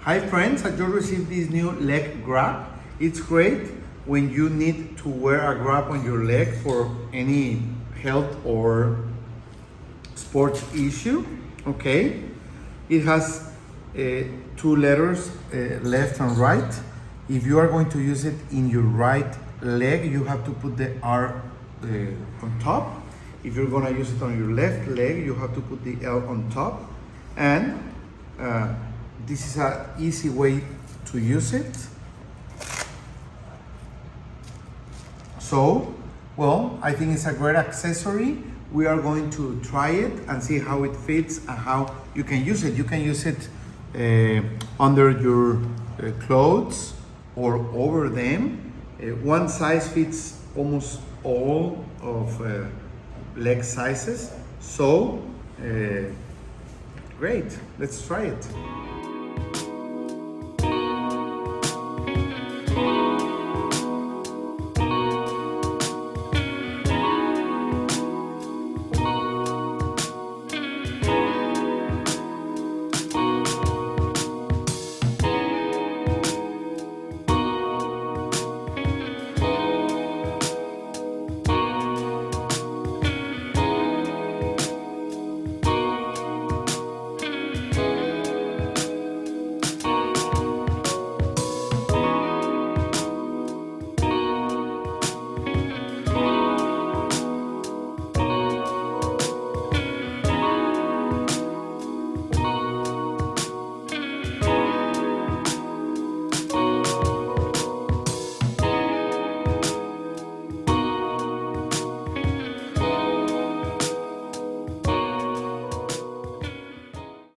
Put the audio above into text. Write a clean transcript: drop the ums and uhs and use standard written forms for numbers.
Hi friends, I just received this new leg grab. It's great when you need to wear a grab on your leg for any health or sports issue. Okay, it has two letters, left and right. If you are going to use it in your right leg, you have to put the R on top. If you're gonna use it on your left leg, you have to put the L on top. And this is an easy way to use it. So, well, I think it's a great accessory. We are going to try it and see how it fits and how you can use it. You can use it under your clothes or over them. One size fits almost all of leg sizes. So, great, let's try it.